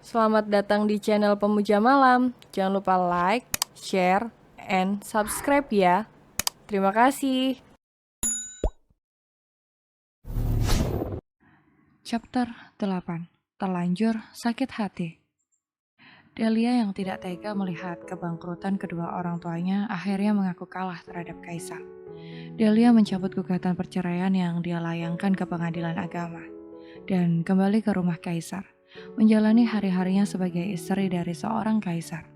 Selamat datang di channel Pemuja Malam. Jangan lupa like, share, and subscribe ya. Terima kasih. Chapter 8. Terlanjur sakit hati. Delia yang tidak tega melihat kebangkrutan kedua orang tuanya akhirnya mengaku kalah terhadap Kaisar. Delia mencabut gugatan perceraian yang dia layangkan ke pengadilan agama dan kembali ke rumah Kaisar, menjalani hari-harinya sebagai istri dari seorang Kaisar.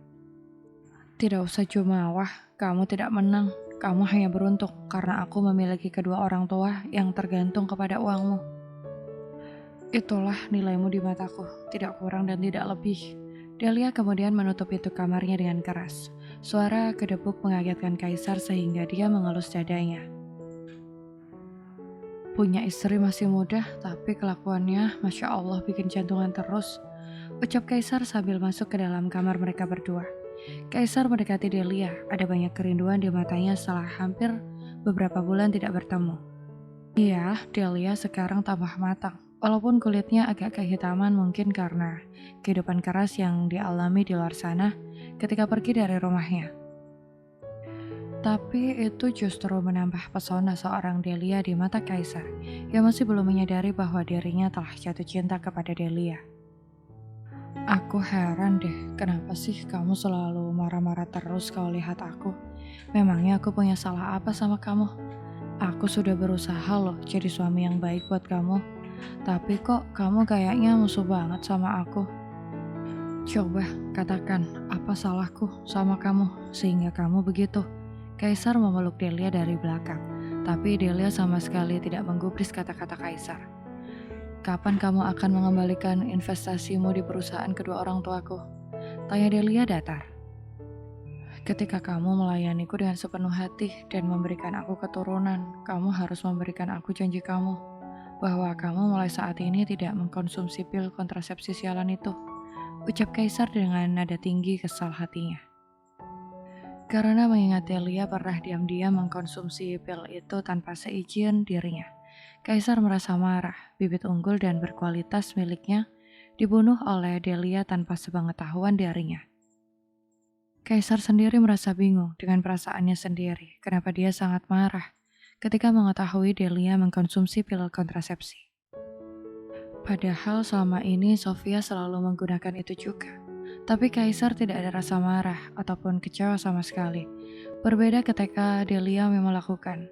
Tidak usah jumawah, kamu tidak menang. Kamu hanya beruntung karena aku memiliki kedua orang tua yang tergantung kepada uangmu. Itulah nilaimu di mataku, tidak kurang dan tidak lebih. Delia kemudian menutup pintu kamarnya dengan keras. Suara kedebuk mengagetkan Kaisar sehingga dia mengelus dadanya. Punya istri masih muda, tapi kelakuannya Masya Allah bikin jantungan terus. Ucap Kaisar sambil masuk ke dalam kamar mereka berdua. Kaisar mendekati Delia, ada banyak kerinduan di matanya setelah hampir beberapa bulan tidak bertemu. Iya, Delia sekarang tambah matang. Walaupun kulitnya agak kehitaman mungkin karena kehidupan keras yang dialami di luar sana ketika pergi dari rumahnya. Tapi itu justru menambah pesona seorang Delia di mata Kaisar yang masih belum menyadari bahwa dirinya telah jatuh cinta kepada Delia. Aku heran deh, kenapa sih kamu selalu marah-marah terus kalau lihat aku? Memangnya aku punya salah apa sama kamu? Aku sudah berusaha loh jadi suami yang baik buat kamu. Tapi kok kamu kayaknya musuh banget sama aku. Coba katakan apa salahku sama kamu sehingga kamu begitu. Kaisar memeluk Delia dari belakang, tapi Delia sama sekali tidak menggubris kata-kata Kaisar. Kapan kamu akan mengembalikan investasimu di perusahaan kedua orang tuaku? Tanya Delia datar. Ketika kamu melayaniku dengan sepenuh hati dan memberikan aku keturunan, kamu harus memberikan aku janji kamu bahwa kamu mulai saat ini tidak mengkonsumsi pil kontrasepsi sialan itu, ucap Kaisar dengan nada tinggi kesal hatinya. Karena mengingat Delia pernah diam-diam mengkonsumsi pil itu tanpa seizin dirinya, Kaisar merasa marah. Bibit unggul dan berkualitas miliknya dibunuh oleh Delia tanpa sepengetahuan darinya. Kaisar sendiri merasa bingung dengan perasaannya sendiri, kenapa dia sangat marah ketika mengetahui Delia mengkonsumsi pil kontrasepsi. Padahal selama ini Sofia selalu menggunakan itu juga. Tapi Kaisar tidak ada rasa marah ataupun kecewa sama sekali. Berbeda ketika Delia memang melakukan.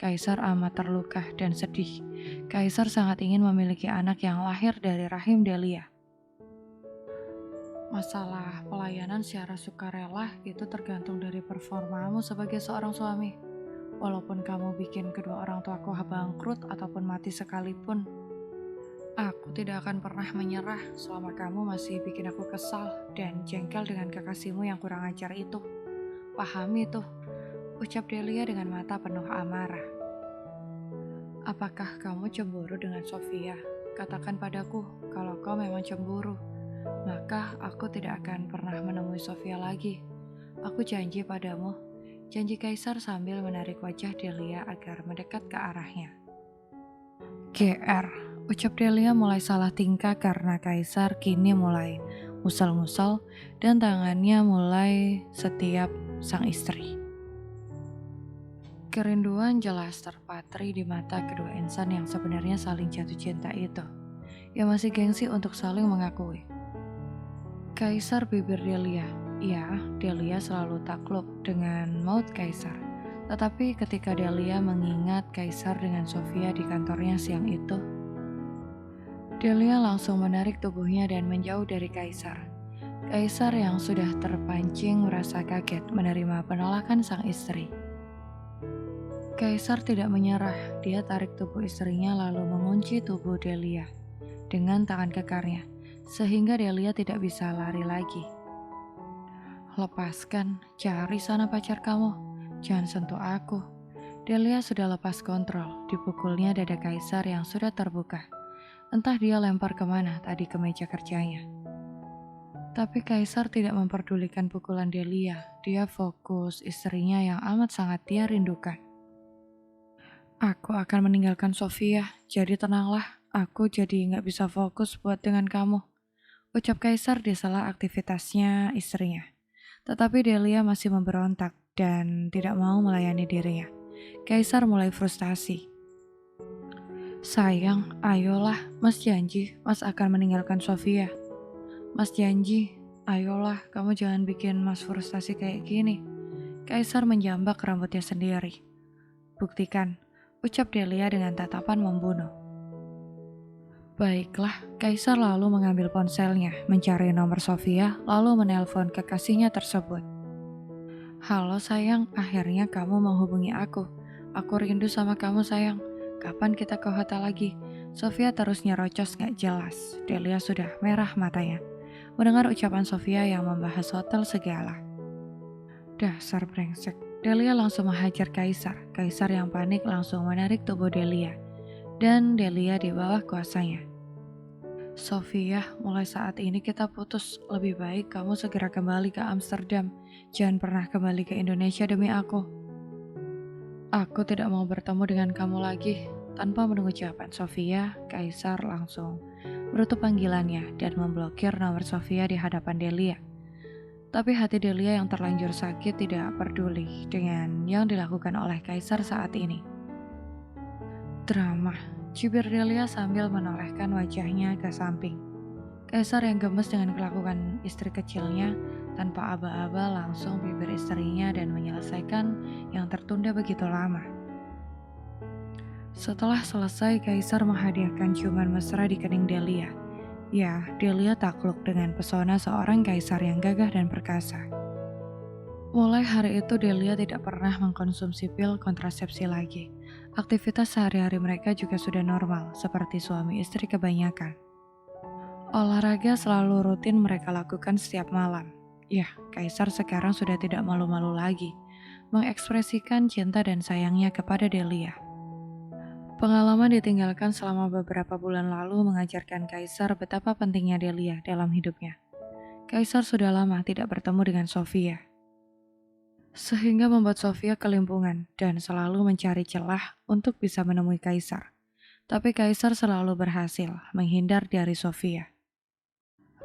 Kaisar amat terluka dan sedih. Kaisar sangat ingin memiliki anak yang lahir dari rahim Delia. Masalah pelayanan secara sukarela itu tergantung dari performamu sebagai seorang suami. Walaupun kamu bikin kedua orang tuaku bangkrut ataupun mati sekalipun, aku tidak akan pernah menyerah selama kamu masih bikin aku kesal dan jengkel dengan kekasihmu yang kurang ajar itu. Pahami tuh, ucap Delia dengan mata penuh amarah. Apakah kamu cemburu dengan Sofia? Katakan padaku kalau kau memang cemburu, maka aku tidak akan pernah menemui Sofia lagi. Aku janji padamu, janji Kaisar sambil menarik wajah Delia agar mendekat ke arahnya. GR, ucap Delia mulai salah tingkah karena Kaisar kini mulai ngusal-ngusal dan tangannya mulai setiap sang istri. Kerinduan jelas terpatri di mata kedua insan yang sebenarnya saling jatuh cinta itu, yang masih gengsi untuk saling mengakui. Kaisar bibir Delia, ya Delia selalu takluk dengan maut Kaisar. Tetapi ketika Delia mengingat Kaisar dengan Sofia di kantornya siang itu, Delia langsung menarik tubuhnya dan menjauh dari Kaisar. Kaisar yang sudah terpancing merasa kaget menerima penolakan sang istri. Kaisar tidak menyerah, dia tarik tubuh istrinya lalu mengunci tubuh Delia dengan tangan kekarnya, sehingga Delia tidak bisa lari lagi. Lepaskan, cari sana pacar kamu, jangan sentuh aku. Delia sudah lepas kontrol, dipukulnya dada Kaisar yang sudah terbuka. Entah dia lempar kemana tadi ke meja kerjanya. Tapi Kaisar tidak memperdulikan pukulan Delia, dia fokus istrinya yang amat sangat dia rindukan. Aku akan meninggalkan Sofia, jadi tenanglah, aku jadi nggak bisa fokus buat dengan kamu, ucap Kaisar di sela aktivitasnya istrinya. Tetapi Delia masih memberontak dan tidak mau melayani dirinya. Kaisar mulai frustasi. Sayang, ayolah, Mas janji Mas akan meninggalkan Sofia. Mas janji, ayolah, kamu jangan bikin Mas frustasi kayak gini. Kaisar menjambak rambutnya sendiri. Buktikan, ucap Delia dengan tatapan membunuh. Baiklah, Kaisar lalu mengambil ponselnya, mencari nomor Sofia, lalu menelpon kekasihnya tersebut. Halo sayang, akhirnya kamu menghubungi aku. Aku rindu sama kamu sayang. Kapan kita ke hotel lagi? Sofia terus nyerocos gak jelas. Delia sudah merah matanya. Mendengar ucapan Sofia yang membahas hotel segala. Dasar brengsek. Delia langsung menghajar Kaisar. Kaisar yang panik langsung menarik tubuh Delia. Dan Delia di bawah kuasanya. Sofia, mulai saat ini kita putus. Lebih baik kamu segera kembali ke Amsterdam. Jangan pernah kembali ke Indonesia demi aku. Aku tidak mau bertemu dengan kamu lagi. Tanpa menunggu jawaban Sofia, Kaisar langsung menutup panggilannya dan memblokir nomor Sofia di hadapan Delia. Tapi hati Delia yang terlanjur sakit tidak peduli dengan yang dilakukan oleh Kaisar saat ini. Drama, cibir Delia sambil menolehkan wajahnya ke samping. Kaisar yang gemes dengan kelakuan istri kecilnya tanpa aba-aba langsung bibir istrinya dan menyelesaikan yang tertunda begitu lama. Setelah selesai, Kaisar menghadiahkan ciuman mesra di kening Delia. Ya, Delia takluk dengan pesona seorang kaisar yang gagah dan perkasa. Mulai hari itu Delia tidak pernah mengkonsumsi pil kontrasepsi lagi. Aktivitas sehari-hari mereka juga sudah normal, seperti suami istri kebanyakan. Olahraga selalu rutin mereka lakukan setiap malam. Ya, Kaisar sekarang sudah tidak malu-malu lagi, mengekspresikan cinta dan sayangnya kepada Delia. Pengalaman ditinggalkan selama beberapa bulan lalu mengajarkan Kaisar betapa pentingnya Delia dalam hidupnya. Kaisar sudah lama tidak bertemu dengan Sofia, sehingga membuat Sofia kelimpungan dan selalu mencari celah untuk bisa menemui Kaisar. Tapi Kaisar selalu berhasil menghindar dari Sofia.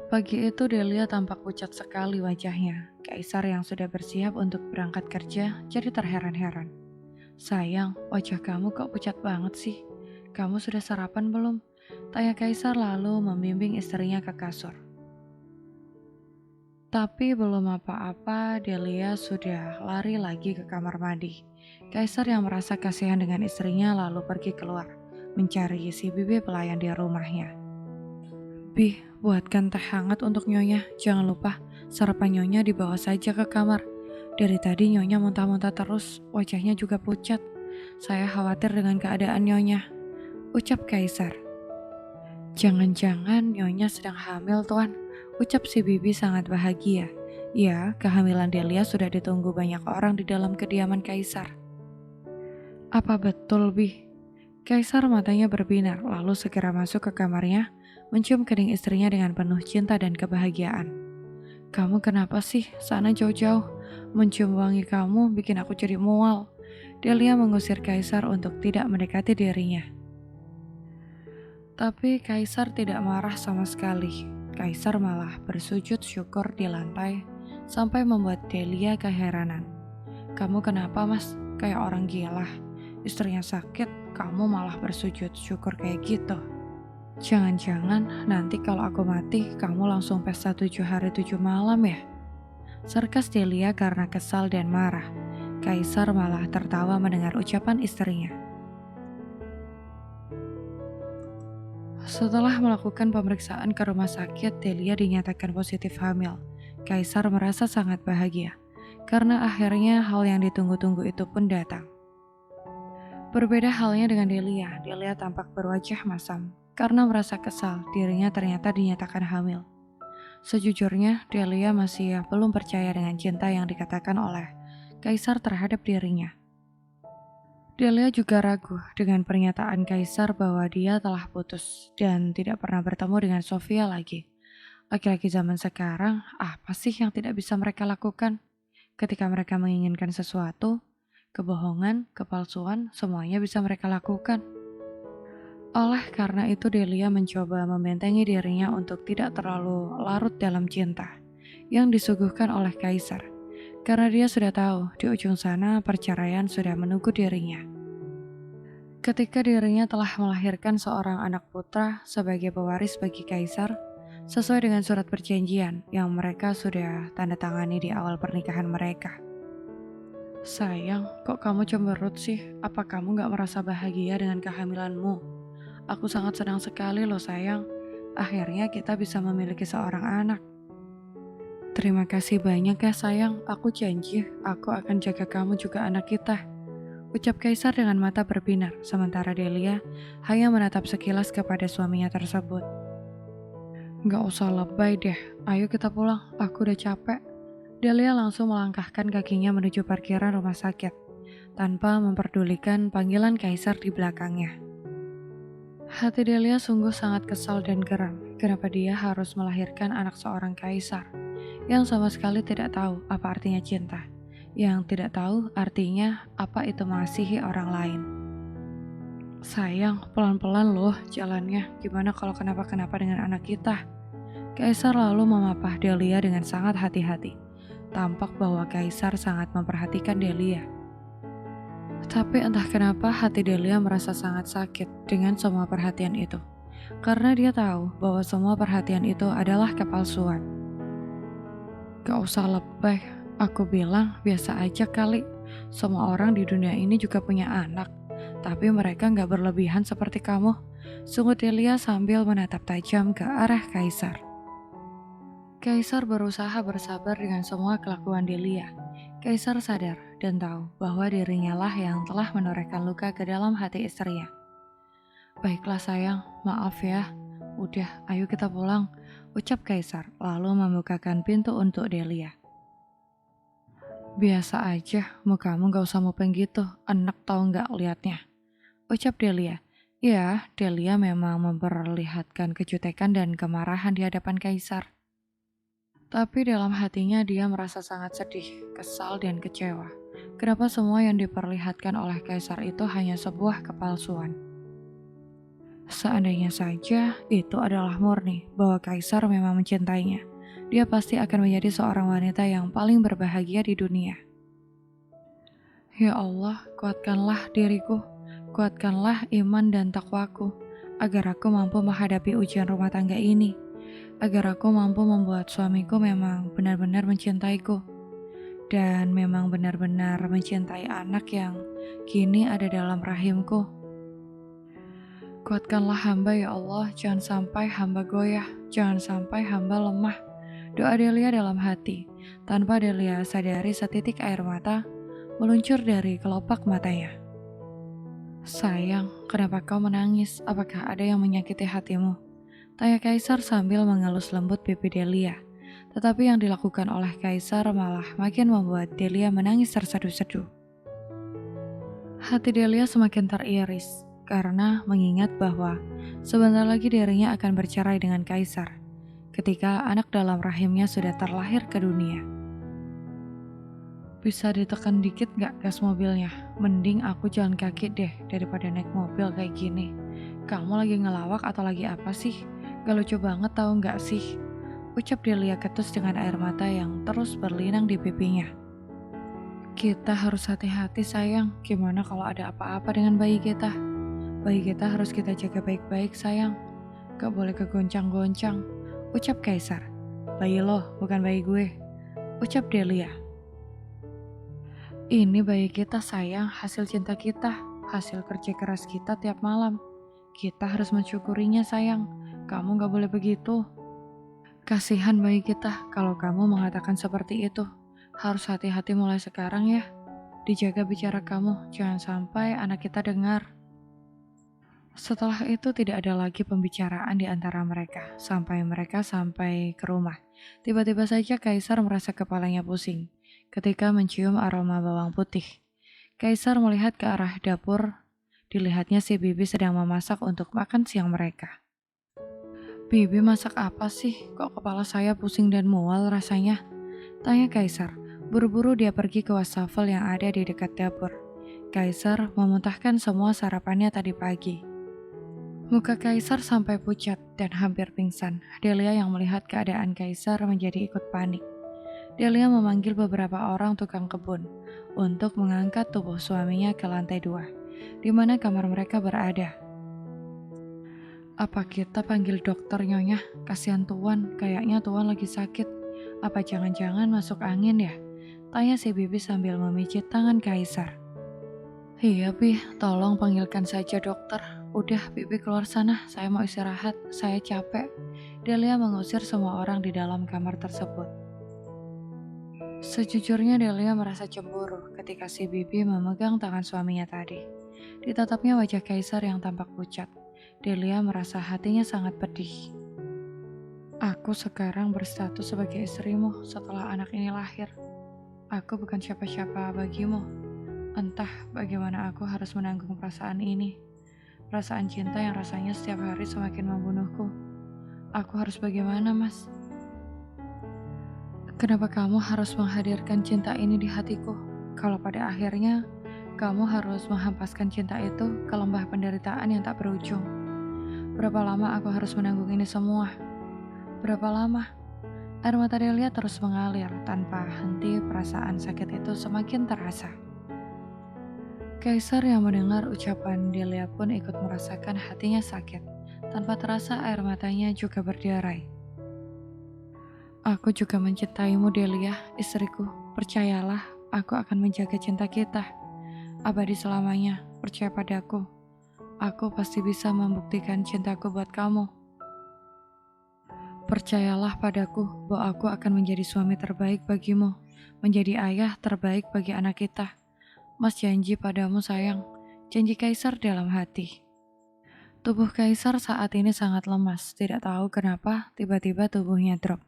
Pagi itu Delia tampak pucat sekali wajahnya. Kaisar yang sudah bersiap untuk berangkat kerja jadi terheran-heran. Sayang, wajah kamu kok pucat banget sih? Kamu sudah sarapan belum? Tanya Kaisar lalu membimbing istrinya ke kasur. Tapi belum apa-apa, Delia sudah lari lagi ke kamar mandi. Kaisar yang merasa kasihan dengan istrinya lalu pergi keluar, mencari si bibi pelayan di rumahnya. Bih, buatkan teh hangat untuk Nyonya. Jangan lupa, sarapan Nyonya dibawa saja ke kamar. Dari tadi Nyonya muntah-muntah terus, wajahnya juga pucat. Saya khawatir dengan keadaan Nyonya, ucap Kaisar. Jangan-jangan Nyonya sedang hamil, Tuan, ucap si bibi sangat bahagia. Ya, kehamilan Delia sudah ditunggu banyak orang di dalam kediaman Kaisar. Apa betul, Bi? Kaisar matanya berbinar, lalu segera masuk ke kamarnya, mencium kening istrinya dengan penuh cinta dan kebahagiaan. Kamu kenapa sih? Sana jauh-jauh. Mencium wangi kamu bikin aku jadi mual. Delia mengusir Kaisar untuk tidak mendekati dirinya. Tapi Kaisar tidak marah sama sekali. Kaisar malah bersujud syukur di lantai sampai membuat Delia keheranan. Kamu kenapa mas? Kayak orang gila. Istrinya sakit, kamu malah bersujud syukur kayak gitu. Jangan-jangan nanti kalau aku mati, kamu langsung pesta 7 hari 7 malam ya? Sarkas Delia karena kesal dan marah. Kaisar malah tertawa mendengar ucapan istrinya. Setelah melakukan pemeriksaan ke rumah sakit, Delia dinyatakan positif hamil. Kaisar merasa sangat bahagia, karena akhirnya hal yang ditunggu-tunggu itu pun datang. Berbeda halnya dengan Delia, Delia tampak berwajah masam, karena merasa kesal dirinya ternyata dinyatakan hamil. Sejujurnya, Delia masih belum percaya dengan cinta yang dikatakan oleh Kaisar terhadap dirinya. Delia juga ragu dengan pernyataan Kaisar bahwa dia telah putus dan tidak pernah bertemu dengan Sofia lagi. Laki-laki zaman sekarang, apa sih yang tidak bisa mereka lakukan? Ketika mereka menginginkan sesuatu, kebohongan, kepalsuan, semuanya bisa mereka lakukan. Oleh karena itu Delia mencoba membentengi dirinya untuk tidak terlalu larut dalam cinta yang disuguhkan oleh Kaisar. Karena dia sudah tahu di ujung sana perceraian sudah menunggu dirinya. Ketika dirinya telah melahirkan seorang anak putra sebagai pewaris bagi Kaisar, sesuai dengan surat perjanjian yang mereka sudah tanda tangani di awal pernikahan mereka. Sayang, kok kamu cemberut sih? Apa kamu gak merasa bahagia dengan kehamilanmu? Aku sangat senang sekali loh sayang. Akhirnya kita bisa memiliki seorang anak. Terima kasih banyak ya sayang. Aku janji aku akan jaga kamu juga anak kita. Ucap Kaisar dengan mata berbinar, sementara Delia hanya menatap sekilas kepada suaminya tersebut. Gak usah lebay deh, ayo kita pulang, aku udah capek. Delia langsung melangkahkan kakinya menuju parkiran rumah sakit, tanpa memperdulikan panggilan Kaisar di belakangnya. Hati Delia sungguh sangat kesal dan geram, kenapa dia harus melahirkan anak seorang Kaisar, yang sama sekali tidak tahu apa artinya cinta, yang tidak tahu artinya apa itu mengasihi orang lain. Sayang, pelan-pelan loh jalannya, gimana kalau kenapa-kenapa dengan anak kita? Kaisar lalu memapah Delia dengan sangat hati-hati. Tampak bahwa Kaisar sangat memperhatikan Delia. Tapi entah kenapa hati Delia merasa sangat sakit dengan semua perhatian itu. Karena dia tahu bahwa semua perhatian itu adalah kepalsuan. Gak usah lebay, aku bilang biasa aja kali. Semua orang di dunia ini juga punya anak. Tapi mereka gak berlebihan seperti kamu. Sungguh Delia sambil menatap tajam ke arah Kaisar. Kaisar berusaha bersabar dengan semua kelakuan Delia. Kaisar sadar dan tahu bahwa dirinya lah yang telah menorehkan luka ke dalam hati istrinya. Baiklah sayang, maaf ya. Udah, ayo kita pulang, ucap Kaisar lalu membukakan pintu untuk Delia. Biasa aja, mukamu gak usah mupeng gitu, enak tau gak liatnya, ucap Delia. Ya, Delia memang memperlihatkan kejutekan dan kemarahan di hadapan Kaisar. Tapi dalam hatinya dia merasa sangat sedih, kesal, dan kecewa. Kenapa semua yang diperlihatkan oleh Kaisar itu hanya sebuah kepalsuan? Seandainya saja itu adalah murni bahwa Kaisar memang mencintainya, dia pasti akan menjadi seorang wanita yang paling berbahagia di dunia. Ya Allah, kuatkanlah diriku, kuatkanlah iman dan takwaku, agar aku mampu menghadapi ujian rumah tangga ini. Agar aku mampu membuat suamiku memang benar-benar mencintaiku dan memang benar-benar mencintai anak yang kini ada dalam rahimku. Kuatkanlah hamba ya Allah, jangan sampai hamba goyah, jangan sampai hamba lemah. Doa Delia dalam hati, tanpa Delia sadari setitik air mata meluncur dari kelopak matanya. Sayang, kenapa kau menangis? Apakah ada yang menyakiti hatimu? Tanya Kaisar sambil mengelus lembut pipi Delia. Tetapi yang dilakukan oleh Kaisar malah makin membuat Delia menangis terseduh-seduh. Hati Delia semakin teriris karena mengingat bahwa sebentar lagi dirinya akan bercerai dengan Kaisar ketika anak dalam rahimnya sudah terlahir ke dunia. Bisa ditekan dikit gak gas mobilnya? Mending aku jalan kaki deh daripada naik mobil kayak gini. Kamu lagi ngelawak atau lagi apa sih? Gak lucu banget tahu gak sih? Ucap Delia ketus dengan air mata yang terus berlinang di pipinya. Kita harus hati-hati sayang, gimana kalau ada apa-apa dengan bayi kita? Bayi kita harus kita jaga baik-baik sayang. Gak boleh kegoncang-goncang, ucap Kaisar. Bayi lo, bukan bayi gue, ucap Delia. Ini bayi kita sayang, hasil cinta kita, hasil kerja keras kita tiap malam. Kita harus mensyukurinya sayang. Kamu gak boleh begitu. Kasihan bayi kita kalau kamu mengatakan seperti itu. Harus hati-hati mulai sekarang ya. Dijaga bicara kamu, jangan sampai anak kita dengar. Setelah itu tidak ada lagi pembicaraan di antara mereka. Sampai mereka sampai ke rumah. Tiba-tiba saja Kaisar merasa kepalanya pusing ketika mencium aroma bawang putih. Kaisar melihat ke arah dapur. Dilihatnya si Bibi sedang memasak untuk makan siang mereka. Bibi masak apa sih? Kok kepala saya pusing dan mual rasanya? Tanya Kaisar. Buru-buru dia pergi ke wastafel yang ada di dekat dapur. Kaisar memuntahkan semua sarapannya tadi pagi. Muka Kaisar sampai pucat dan hampir pingsan. Delia yang melihat keadaan Kaisar menjadi ikut panik. Delia memanggil beberapa orang tukang kebun untuk mengangkat tubuh suaminya ke lantai 2, di mana kamar mereka berada. Apa kita panggil dokter, Nyonya? Kasihan Tuan, kayaknya Tuan lagi sakit. Apa jangan-jangan masuk angin ya? Tanya si Bibi sambil memijit tangan Kaisar. Iya, Bi, tolong panggilkan saja dokter. Udah, Bibi keluar sana, saya mau istirahat, saya capek. Delia mengusir semua orang di dalam kamar tersebut. Sejujurnya Delia merasa cemburu ketika si Bibi memegang tangan suaminya tadi. Ditatapnya wajah Kaisar yang tampak pucat. Delia merasa hatinya sangat pedih. Aku sekarang berstatus sebagai istrimu setelah anak ini lahir. Aku bukan siapa-siapa bagimu. Entah bagaimana aku harus menanggung perasaan ini. Perasaan cinta yang rasanya setiap hari semakin membunuhku. Aku harus bagaimana, Mas? Kenapa kamu harus menghadirkan cinta ini di hatiku? Kalau pada akhirnya kamu harus menghempaskan cinta itu ke lembah penderitaan yang tak berujung. Berapa lama aku harus menanggung ini semua? Berapa lama? Air mata Delia terus mengalir tanpa henti, perasaan sakit itu semakin terasa. Kaisar yang mendengar ucapan Delia pun ikut merasakan hatinya sakit. Tanpa terasa air matanya juga berderai. Aku juga mencintaimu, Delia, istriku. Percayalah, aku akan menjaga cinta kita. Abadi selamanya, percaya padaku. Aku pasti bisa membuktikan cintaku buat kamu. Percayalah padaku bahwa aku akan menjadi suami terbaik bagimu, menjadi ayah terbaik bagi anak kita. Mas janji padamu sayang, janji Kaisar dalam hati. Tubuh Kaisar saat ini sangat lemas, tidak tahu kenapa tiba-tiba tubuhnya drop.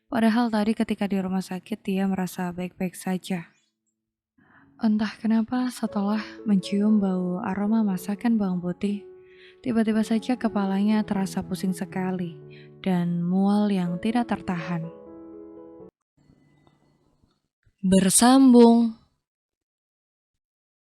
Padahal tadi ketika di rumah sakit dia merasa baik-baik saja. Entah kenapa setelah mencium bau aroma masakan bawang putih, tiba-tiba saja kepalanya terasa pusing sekali dan mual yang tidak tertahan. Bersambung.